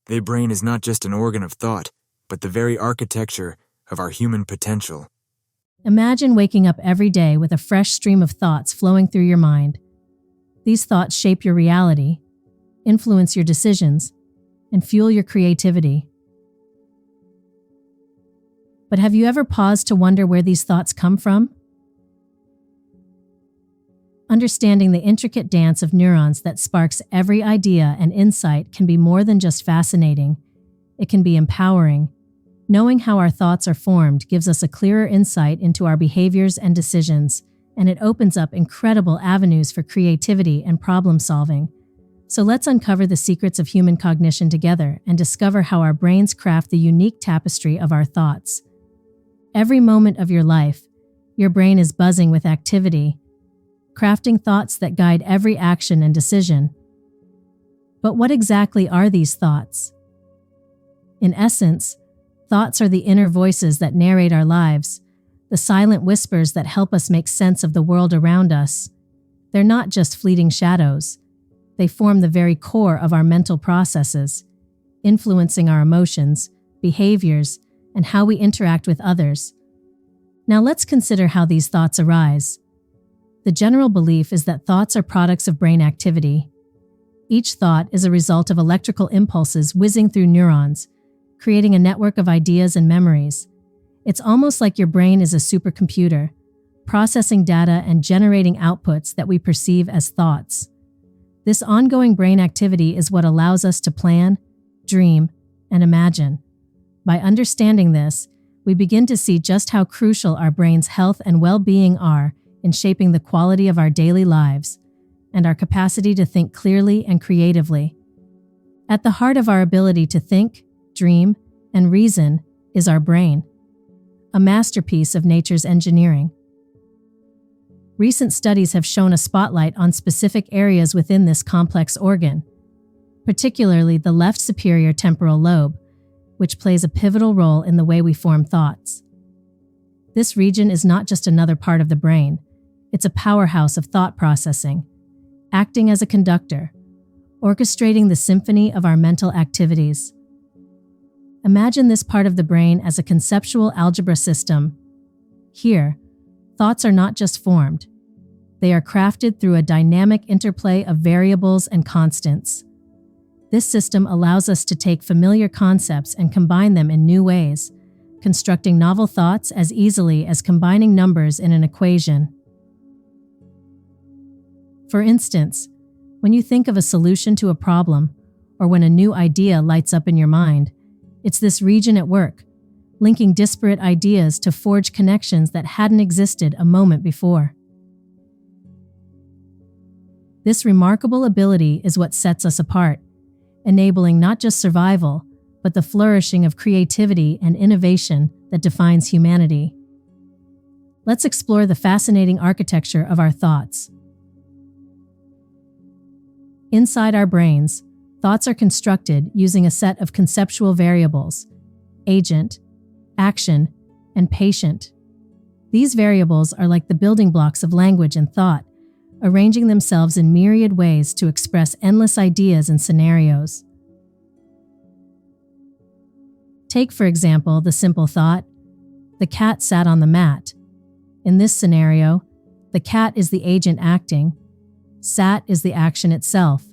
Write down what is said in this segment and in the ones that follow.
The brain is not just an organ of thought, but the very architecture of our human potential. Imagine waking up every day with a fresh stream of thoughts flowing through your mind. These thoughts shape your reality, influence your decisions, and fuel your creativity. But have you ever paused to wonder where these thoughts come from? Understanding the intricate dance of neurons that sparks every idea and insight can be more than just fascinating. It can be empowering. Knowing how our thoughts are formed gives us a clearer insight into our behaviors and decisions, and it opens up incredible avenues for creativity and problem solving. So let's uncover the secrets of human cognition together and discover how our brains craft the unique tapestry of our thoughts. Every moment of your life, your brain is buzzing with activity, crafting thoughts that guide every action and decision. But what exactly are these thoughts? In essence, thoughts are the inner voices that narrate our lives, the silent whispers that help us make sense of the world around us. They're not just fleeting shadows. They form the very core of our mental processes, influencing our emotions, behaviors, and how we interact with others. Now let's consider how these thoughts arise. The general belief is that thoughts are products of brain activity. Each thought is a result of electrical impulses whizzing through neurons, creating a network of ideas and memories. It's almost like your brain is a supercomputer, processing data and generating outputs that we perceive as thoughts. This ongoing brain activity is what allows us to plan, dream, and imagine. By understanding this, we begin to see just how crucial our brain's health and well-being are in shaping the quality of our daily lives and our capacity to think clearly and creatively. At the heart of our ability to think, dream, and reason is our brain, a masterpiece of nature's engineering. Recent studies have shown a spotlight on specific areas within this complex organ, particularly the left superior temporal lobe, which plays a pivotal role in the way we form thoughts. This region is not just another part of the brain, it's a powerhouse of thought processing, acting as a conductor, orchestrating the symphony of our mental activities. Imagine this part of the brain as a conceptual algebra system. Here, thoughts are not just formed. They are crafted through a dynamic interplay of variables and constants. This system allows us to take familiar concepts and combine them in new ways, constructing novel thoughts as easily as combining numbers in an equation. For instance, when you think of a solution to a problem, or when a new idea lights up in your mind, it's this region at work, linking disparate ideas to forge connections that hadn't existed a moment before. This remarkable ability is what sets us apart, enabling not just survival, but the flourishing of creativity and innovation that defines humanity. Let's explore the fascinating architecture of our thoughts. Inside our brains, thoughts are constructed using a set of conceptual variables: agent, action, and patient. These variables are like the building blocks of language and thought, arranging themselves in myriad ways to express endless ideas and scenarios. Take, for example, the simple thought, "The cat sat on the mat." In this scenario, the cat is the agent acting, sat is the action itself,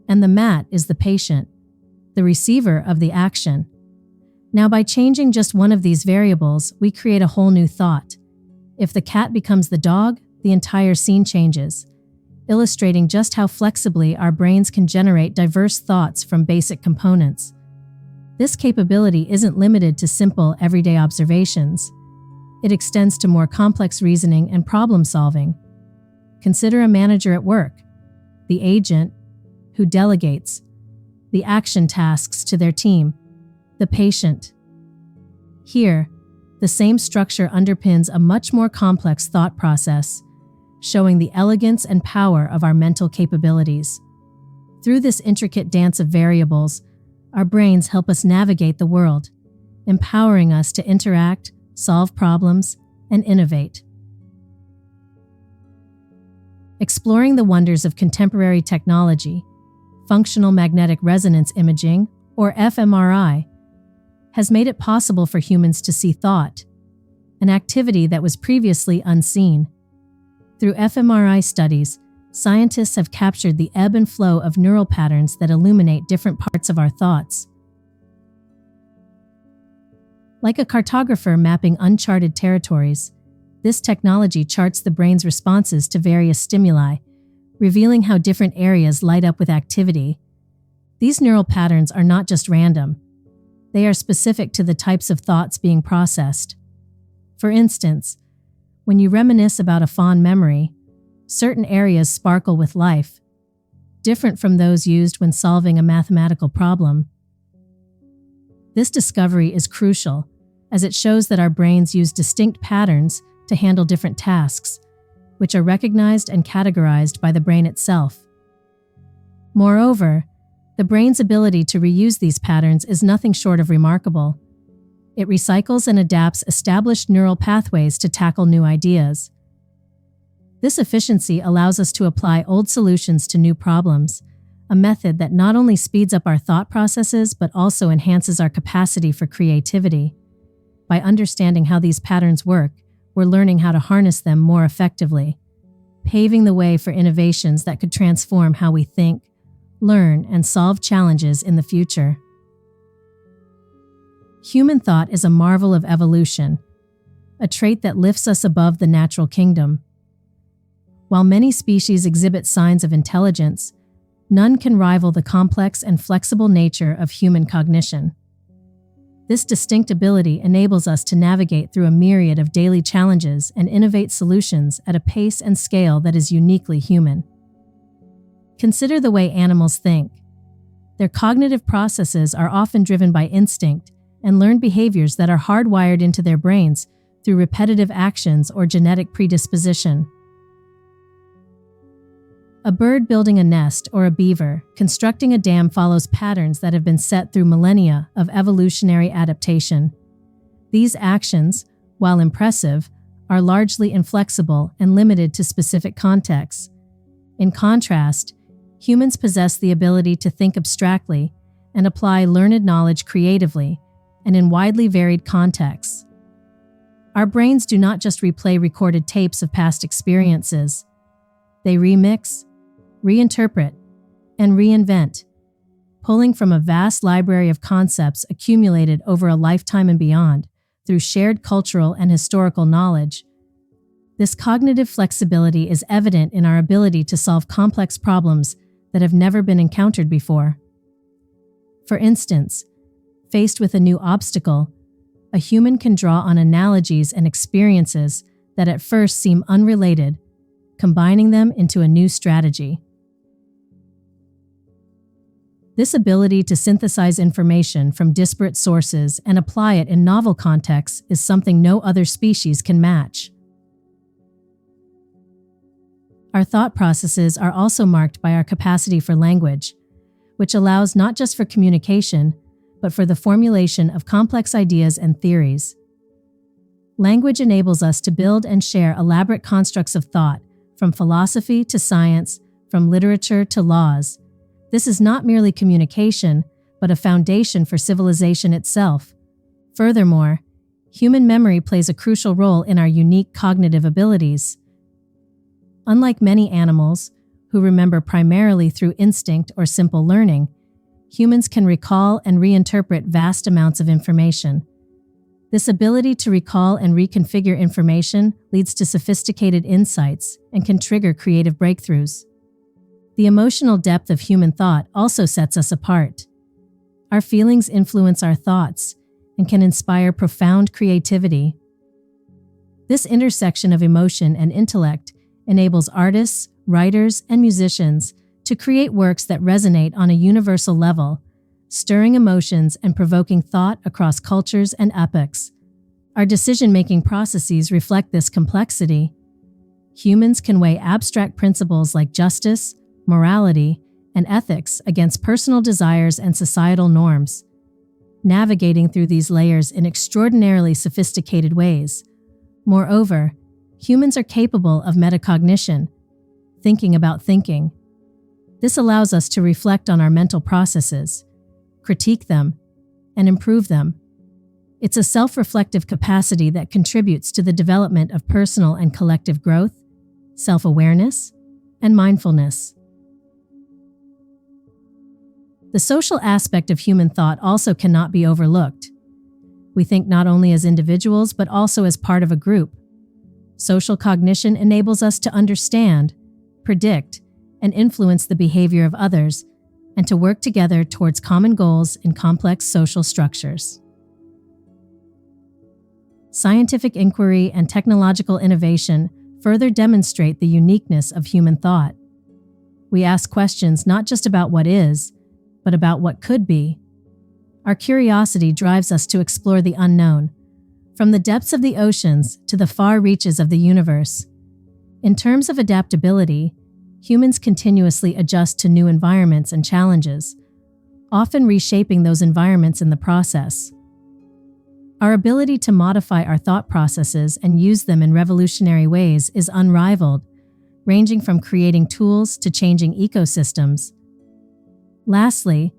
and the mat is the patient, the receiver of the action. Now, by changing just one of these variables, we create a whole new thought. If the cat becomes the dog, the entire scene changes, illustrating just how flexibly our brains can generate diverse thoughts from basic components. This capability isn't limited to simple, everyday observations. It extends to more complex reasoning and problem solving. Consider a manager at work, the agent, who delegates the action tasks to their team, the patient. Here, the same structure underpins a much more complex thought process, showing the elegance and power of our mental capabilities. Through this intricate dance of variables, our brains help us navigate the world, empowering us to interact, solve problems, and innovate. Exploring the wonders of contemporary technology, functional magnetic resonance imaging, or fMRI, has made it possible for humans to see thought, an activity that was previously unseen. Through fMRI studies, scientists have captured the ebb and flow of neural patterns that illuminate different parts of our thoughts. Like a cartographer mapping uncharted territories, this technology charts the brain's responses to various stimuli, revealing how different areas light up with activity. These neural patterns are not just random. They are specific to the types of thoughts being processed. For instance, when you reminisce about a fond memory, certain areas sparkle with life, different from those used when solving a mathematical problem. This discovery is crucial, as it shows that our brains use distinct patterns to handle different tasks, which are recognized and categorized by the brain itself. Moreover, the brain's ability to reuse these patterns is nothing short of remarkable. It recycles and adapts established neural pathways to tackle new ideas. This efficiency allows us to apply old solutions to new problems, a method that not only speeds up our thought processes but also enhances our capacity for creativity. By understanding how these patterns work, we're learning how to harness them more effectively, paving the way for innovations that could transform how we think, learn, and solve challenges in the future. Human thought is a marvel of evolution, a trait that lifts us above the natural kingdom. While many species exhibit signs of intelligence, none can rival the complex and flexible nature of human cognition. This distinct ability enables us to navigate through a myriad of daily challenges and innovate solutions at a pace and scale that is uniquely human. Consider the way animals think. Their cognitive processes are often driven by instinct and learned behaviors that are hardwired into their brains through repetitive actions or genetic predisposition. A bird building a nest or a beaver constructing a dam follows patterns that have been set through millennia of evolutionary adaptation. These actions, while impressive, are largely inflexible and limited to specific contexts. In contrast, humans possess the ability to think abstractly and apply learned knowledge creatively and in widely varied contexts. Our brains do not just replay recorded tapes of past experiences. They remix, reinterpret, and reinvent, pulling from a vast library of concepts accumulated over a lifetime and beyond through shared cultural and historical knowledge. This cognitive flexibility is evident in our ability to solve complex problems that have never been encountered before. For instance, faced with a new obstacle, a human can draw on analogies and experiences that at first seem unrelated, combining them into a new strategy. This ability to synthesize information from disparate sources and apply it in novel contexts is something no other species can match. Our thought processes are also marked by our capacity for language, which allows not just for communication, but for the formulation of complex ideas and theories. Language enables us to build and share elaborate constructs of thought, from philosophy to science, from literature to laws. This is not merely communication, but a foundation for civilization itself. Furthermore, human memory plays a crucial role in our unique cognitive abilities. Unlike many animals, who remember primarily through instinct or simple learning, humans can recall and reinterpret vast amounts of information. This ability to recall and reconfigure information leads to sophisticated insights and can trigger creative breakthroughs. The emotional depth of human thought also sets us apart. Our feelings influence our thoughts and can inspire profound creativity. This intersection of emotion and intellect enables artists, writers, and musicians to create works that resonate on a universal level, stirring emotions and provoking thought across cultures and epochs. Our decision-making processes reflect this complexity. Humans can weigh abstract principles like justice, morality, and ethics against personal desires and societal norms, navigating through these layers in extraordinarily sophisticated ways. Moreover, humans are capable of metacognition, thinking about thinking. This allows us to reflect on our mental processes, critique them, and improve them. It's a self-reflective capacity that contributes to the development of personal and collective growth, self-awareness, and mindfulness. The social aspect of human thought also cannot be overlooked. We think not only as individuals but also as part of a group. Social cognition enables us to understand, predict, and influence the behavior of others, and to work together towards common goals in complex social structures. Scientific inquiry and technological innovation further demonstrate the uniqueness of human thought. We ask questions not just about what is, but about what could be. Our curiosity drives us to explore the unknown, from the depths of the oceans to the far reaches of the universe. In terms of adaptability, humans continuously adjust to new environments and challenges, often reshaping those environments in the process. Our ability to modify our thought processes and use them in revolutionary ways is unrivaled, ranging from creating tools to changing ecosystems. Lastly,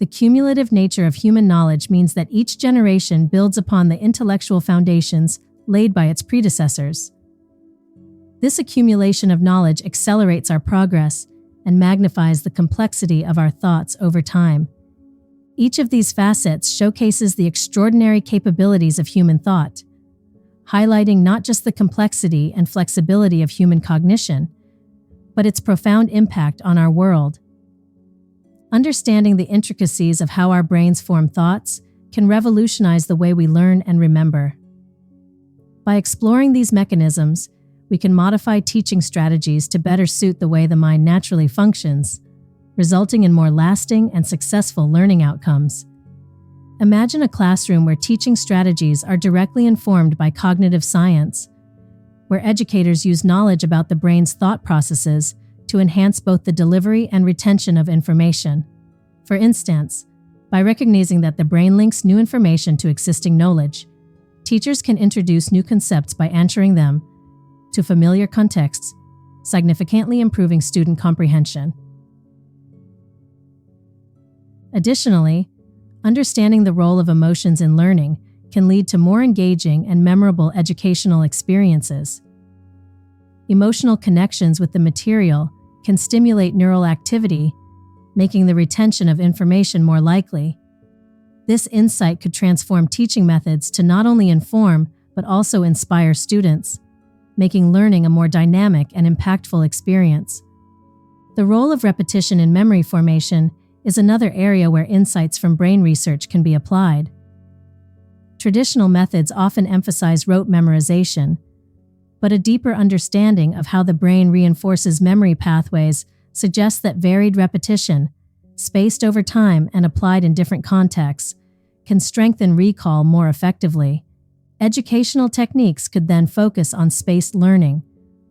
the cumulative nature of human knowledge means that each generation builds upon the intellectual foundations laid by its predecessors. This accumulation of knowledge accelerates our progress and magnifies the complexity of our thoughts over time. Each of these facets showcases the extraordinary capabilities of human thought, highlighting not just the complexity and flexibility of human cognition, but its profound impact on our world. Understanding the intricacies of how our brains form thoughts can revolutionize the way we learn and remember. By exploring these mechanisms, we can modify teaching strategies to better suit the way the mind naturally functions, resulting in more lasting and successful learning outcomes. Imagine a classroom where teaching strategies are directly informed by cognitive science, where educators use knowledge about the brain's thought processes to enhance both the delivery and retention of information. For instance, by recognizing that the brain links new information to existing knowledge, teachers can introduce new concepts by anchoring them to familiar contexts, significantly improving student comprehension. Additionally, understanding the role of emotions in learning can lead to more engaging and memorable educational experiences. Emotional connections with the material can stimulate neural activity, making the retention of information more likely. This insight could transform teaching methods to not only inform but also inspire students, making learning a more dynamic and impactful experience. The role of repetition in memory formation is another area where insights from brain research can be applied. Traditional methods often emphasize rote memorization, but a deeper understanding of how the brain reinforces memory pathways suggests that varied repetition, spaced over time and applied in different contexts, can strengthen recall more effectively. Educational techniques could then focus on spaced learning,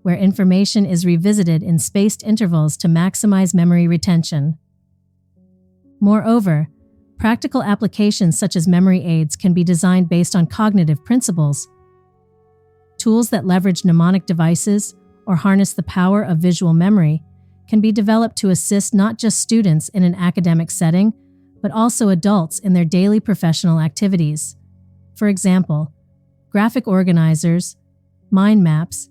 where information is revisited in spaced intervals to maximize memory retention. Moreover, practical applications such as memory aids can be designed based on cognitive principles. Tools that leverage mnemonic devices or harness the power of visual memory can be developed to assist not just students in an academic setting, but also adults in their daily professional activities. For example, graphic organizers, mind maps,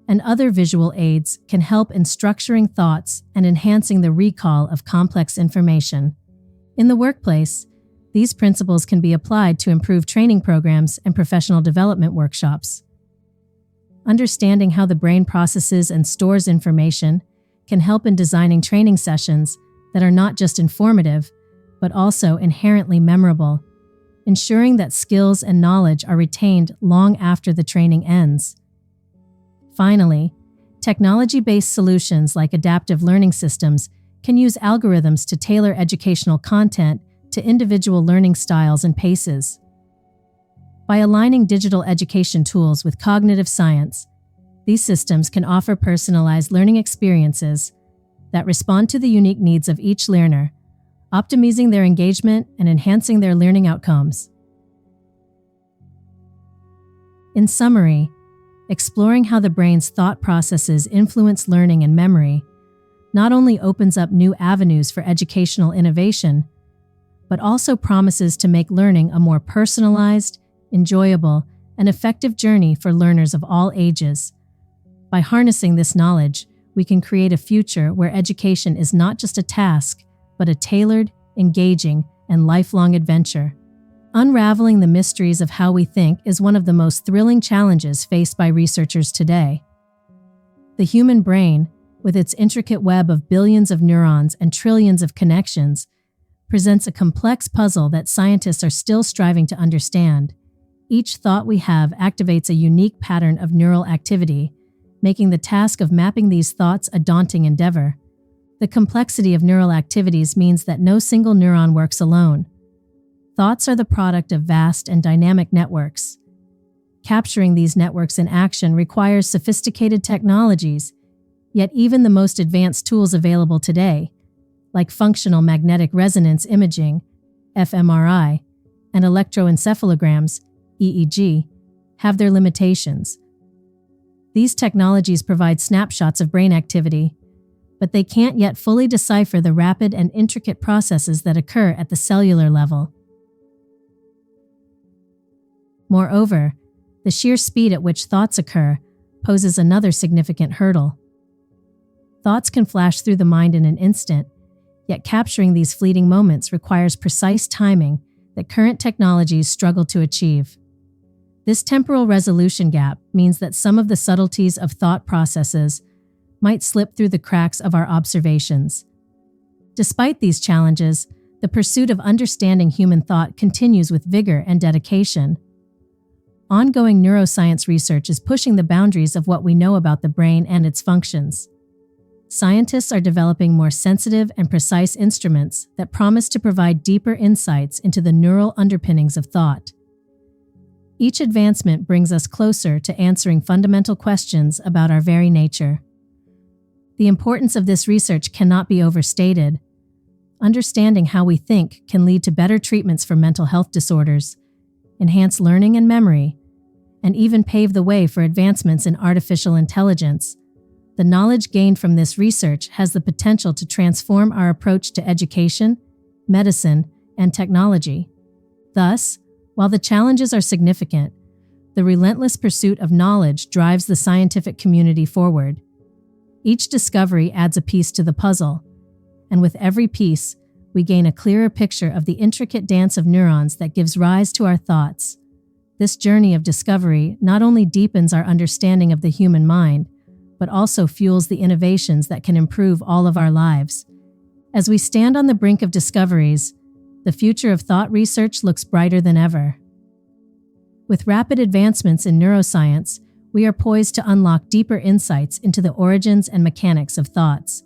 and other visual aids can help in structuring thoughts and enhancing the recall of complex information. In the workplace, these principles can be applied to improve training programs and professional development workshops. Understanding how the brain processes and stores information can help in designing training sessions that are not just informative, but also inherently memorable, ensuring that skills and knowledge are retained long after the training ends. Finally, technology-based solutions like adaptive learning systems can use algorithms to tailor educational content to individual learning styles and paces. By aligning digital education tools with cognitive science, these systems can offer personalized learning experiences that respond to the unique needs of each learner, optimizing their engagement and enhancing their learning outcomes. In summary, exploring how the brain's thought processes influence learning and memory not only opens up new avenues for educational innovation, but also promises to make learning a more personalized, enjoyable, and effective journey for learners of all ages. By harnessing this knowledge, we can create a future where education is not just a task, but a tailored, engaging, and lifelong adventure. Unraveling the mysteries of how we think is one of the most thrilling challenges faced by researchers today. The human brain, with its intricate web of billions of neurons and trillions of connections, presents a complex puzzle that scientists are still striving to understand. Each thought we have activates a unique pattern of neural activity, making the task of mapping these thoughts a daunting endeavor. The complexity of neural activities means that no single neuron works alone. Thoughts are the product of vast and dynamic networks. Capturing these networks in action requires sophisticated technologies, yet even the most advanced tools available today, like functional magnetic resonance imaging, fMRI, and electroencephalograms, EEG, have their limitations. These technologies provide snapshots of brain activity, but they can't yet fully decipher the rapid and intricate processes that occur at the cellular level. Moreover, the sheer speed at which thoughts occur poses another significant hurdle. Thoughts can flash through the mind in an instant, yet capturing these fleeting moments requires precise timing that current technologies struggle to achieve. This temporal resolution gap means that some of the subtleties of thought processes might slip through the cracks of our observations. Despite these challenges, the pursuit of understanding human thought continues with vigor and dedication. Ongoing neuroscience research is pushing the boundaries of what we know about the brain and its functions. Scientists are developing more sensitive and precise instruments that promise to provide deeper insights into the neural underpinnings of thought. Each advancement brings us closer to answering fundamental questions about our very nature. The importance of this research cannot be overstated. Understanding how we think can lead to better treatments for mental health disorders, enhance learning and memory, and even pave the way for advancements in artificial intelligence. The knowledge gained from this research has the potential to transform our approach to education, medicine, and technology. Thus, while the challenges are significant, the relentless pursuit of knowledge drives the scientific community forward. Each discovery adds a piece to the puzzle, and with every piece, we gain a clearer picture of the intricate dance of neurons that gives rise to our thoughts. This journey of discovery not only deepens our understanding of the human mind, but also fuels the innovations that can improve all of our lives. As we stand on the brink of discoveries, the future of thought research looks brighter than ever. With rapid advancements in neuroscience, we are poised to unlock deeper insights into the origins and mechanics of thoughts.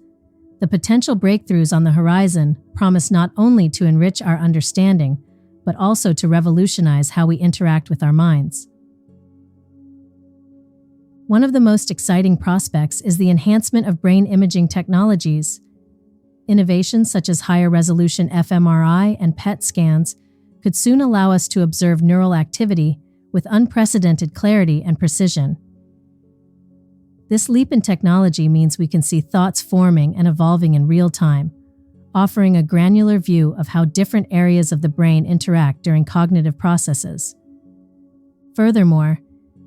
The potential breakthroughs on the horizon promise not only to enrich our understanding, but also to revolutionize how we interact with our minds. One of the most exciting prospects is the enhancement of brain imaging technologies. Innovations such as higher resolution fMRI and PET scans could soon allow us to observe neural activity with unprecedented clarity and precision. This leap in technology means we can see thoughts forming and evolving in real time, offering a granular view of how different areas of the brain interact during cognitive processes. Furthermore,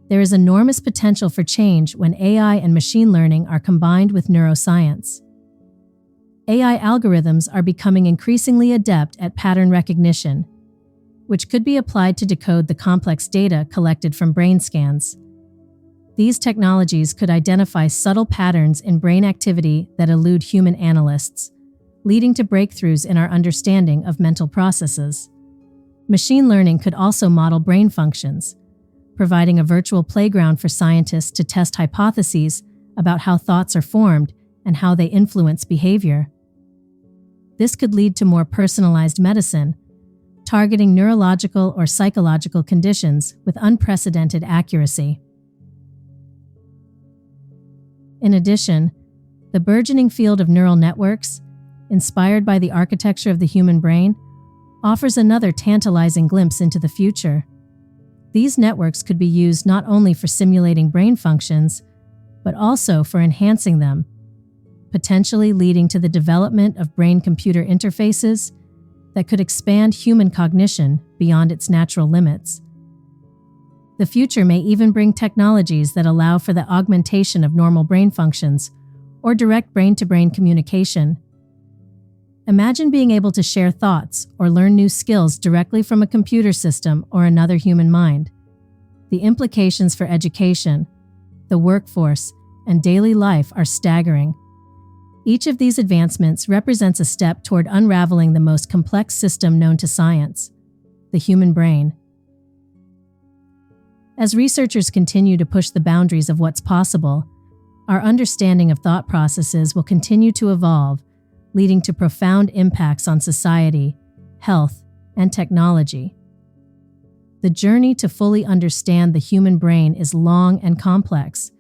there is enormous potential for change when AI and machine learning are combined with neuroscience. AI algorithms are becoming increasingly adept at pattern recognition, which could be applied to decode the complex data collected from brain scans. These technologies could identify subtle patterns in brain activity that elude human analysts, leading to breakthroughs in our understanding of mental processes. Machine learning could also model brain functions, providing a virtual playground for scientists to test hypotheses about how thoughts are formed and how they influence behavior. This could lead to more personalized medicine, targeting neurological or psychological conditions with unprecedented accuracy. In addition, the burgeoning field of neural networks, inspired by the architecture of the human brain, offers another tantalizing glimpse into the future. These networks could be used not only for simulating brain functions, but also for enhancing them, potentially leading to the development of brain-computer interfaces that could expand human cognition beyond its natural limits. The future may even bring technologies that allow for the augmentation of normal brain functions or direct brain-to-brain communication. Imagine being able to share thoughts or learn new skills directly from a computer system or another human mind. The implications for education, the workforce, and daily life are staggering. Each of these advancements represents a step toward unraveling the most complex system known to science, the human brain. As researchers continue to push the boundaries of what's possible, our understanding of thought processes will continue to evolve, leading to profound impacts on society, health, and technology. The journey to fully understand the human brain is long and complex,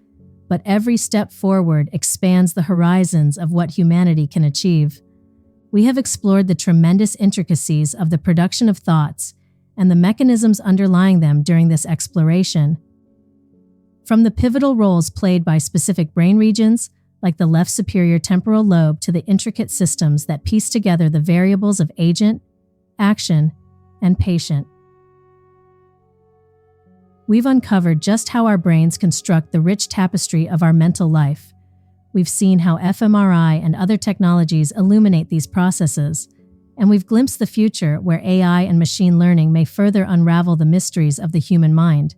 but every step forward expands the horizons of what humanity can achieve. We have explored the tremendous intricacies of the production of thoughts and the mechanisms underlying them during this exploration. From the pivotal roles played by specific brain regions, like the left superior temporal lobe, to the intricate systems that piece together the variables of agent, action, and patient. We've uncovered just how our brains construct the rich tapestry of our mental life. We've seen how fMRI and other technologies illuminate these processes, and we've glimpsed the future where AI and machine learning may further unravel the mysteries of the human mind.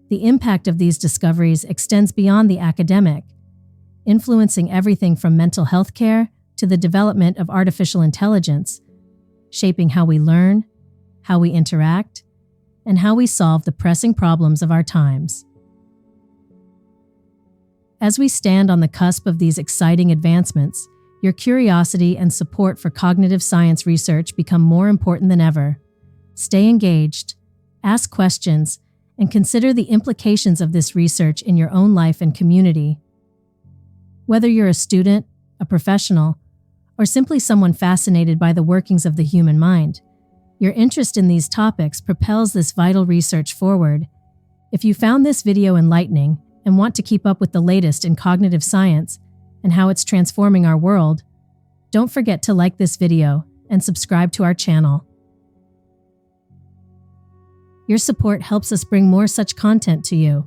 The impact of these discoveries extends beyond the academic, influencing everything from mental health care to the development of artificial intelligence, shaping how we learn, how we interact, and how we solve the pressing problems of our times. As we stand on the cusp of these exciting advancements, your curiosity and support for cognitive science research become more important than ever. Stay engaged, ask questions, and consider the implications of this research in your own life and community. Whether you're a student, a professional, or simply someone fascinated by the workings of the human mind, your interest in these topics propels this vital research forward. If you found this video enlightening and want to keep up with the latest in cognitive science and how it's transforming our world, don't forget to like this video and subscribe to our channel. Your support helps us bring more such content to you.